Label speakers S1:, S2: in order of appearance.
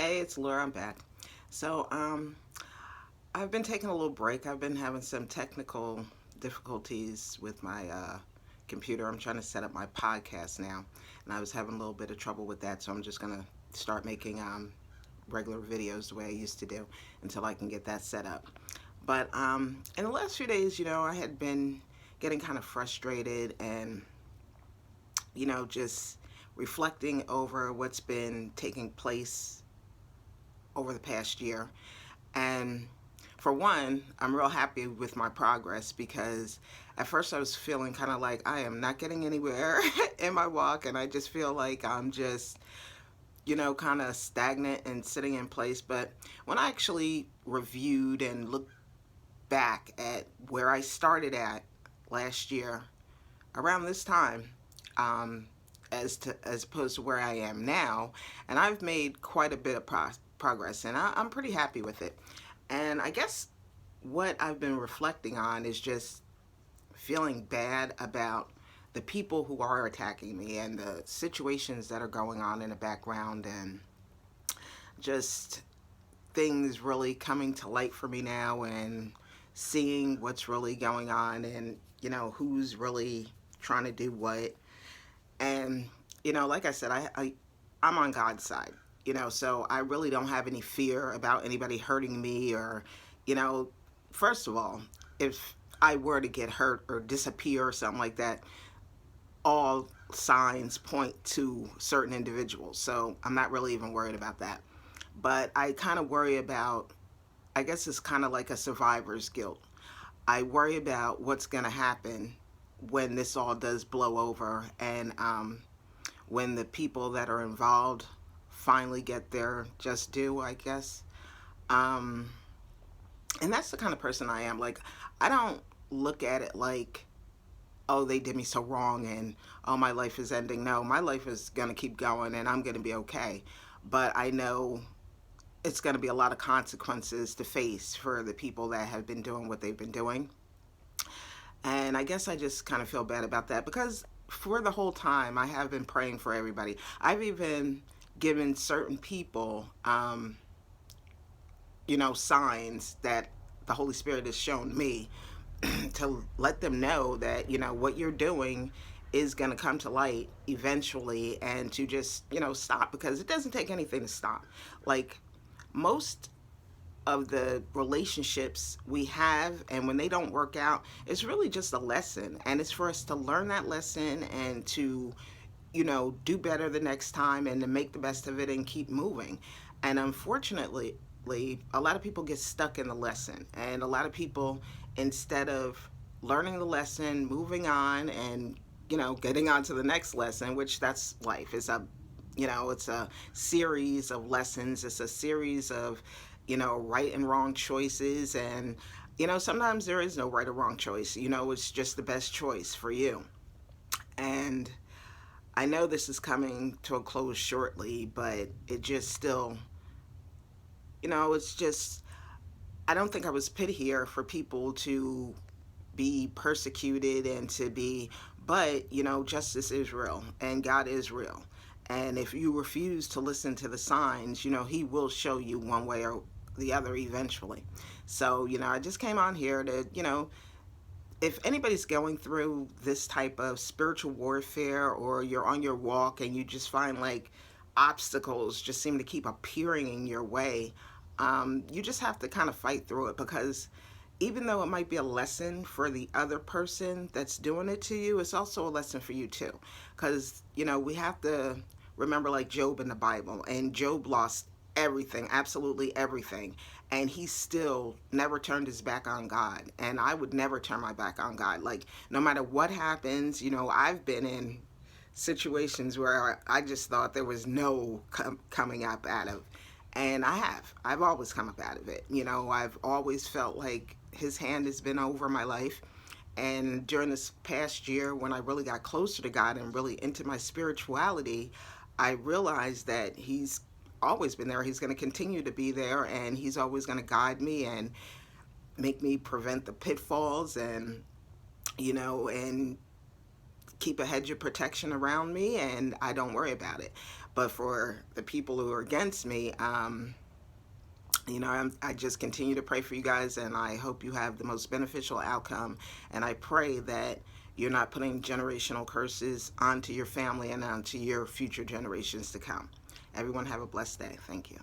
S1: Hey, it's Laura. I'm back. So, I've been taking a little break. I've been having some technical difficulties with my computer. I'm trying to set up my podcast now, and I was having a little bit of trouble with that. So I'm just gonna start making regular videos the way I used to do until I can get that set up. But in the last few days, I had been getting kind of frustrated and just reflecting over what's been taking place over the past year. And for one, I'm real happy with my progress because at first I was feeling kind of like I am not getting anywhere in my walk, and I just feel like I'm just, kind of stagnant and sitting in place. But when I actually reviewed and looked back at where I started at last year, around this time, um, as opposed to where I am now, and I've made quite a bit of progress, and I'm pretty happy with it. And I guess what I've been reflecting on is just feeling bad about the people who are attacking me and the situations that are going on in the background, and just things really coming to light for me now, and seeing what's really going on, and who's really trying to do what. And like I said, I'm on God's side, so I really don't have any fear about anybody hurting me, or you know first of all, if I were to get hurt or disappear or something like that, all signs point to certain individuals, so I'm not really even worried about that. But I kind of worry about, I guess it's kind of like a survivor's guilt. I worry about what's going to happen when this all does blow over, and when the people that are involved finally get their just due, I guess. Um, and that's the kind of person I am. Like, I don't look at it like, oh, they did me so wrong and oh, my life is ending. No, my life is going to keep going and I'm going to be okay. But I know it's going to be a lot of consequences to face for the people that have been doing what they've been doing. And I guess I just kind of feel bad about that because for the whole time I have been praying for everybody. I've even given certain people, signs that the Holy Spirit has shown me to let them know that, what you're doing is going to come to light eventually, and to just, stop, because it doesn't take anything to stop. Like, most of the relationships we have, and when they don't work out, it's really just a lesson, and it's for us to learn that lesson and to do better the next time, and to make the best of it and keep moving. And unfortunately, a lot of people get stuck in the lesson, and a lot of people, instead of learning the lesson, moving on, and getting on to the next lesson, which that's life. It's a series of lessons. It's a series of right and wrong choices, and sometimes there is no right or wrong choice. It's just the best choice for you. And I know this is coming to a close shortly, but it just still, it's just, I don't think I was put here for people to be persecuted and to be, but justice is real and God is real. And if you refuse to listen to the signs, He will show you one way or the other eventually. So, I just came on here to, if anybody's going through this type of spiritual warfare, or you're on your walk and you just find like obstacles just seem to keep appearing in your way, you just have to kind of fight through it, because even though it might be a lesson for the other person that's doing it to you, it's also a lesson for you too. Because, we have to remember, like Job in the Bible, and Job lost everything, absolutely everything, and he still never turned his back on God. And I would never turn my back on God. Like, no matter what happens, I've been in situations where I just thought there was no coming up out of. And I've always come up out of it. I've always felt like His hand has been over my life. And during this past year, when I really got closer to God and really into my spirituality, I realized that He's always been there. He's going to continue to be there, and He's always going to guide me and make me prevent the pitfalls, and and keep a hedge of protection around me, and I don't worry about it. But for the people who are against me, I just continue to pray for you guys, and I hope you have the most beneficial outcome. And I pray that you're not putting generational curses onto your family and onto your future generations to come. Everyone have a blessed day. Thank you.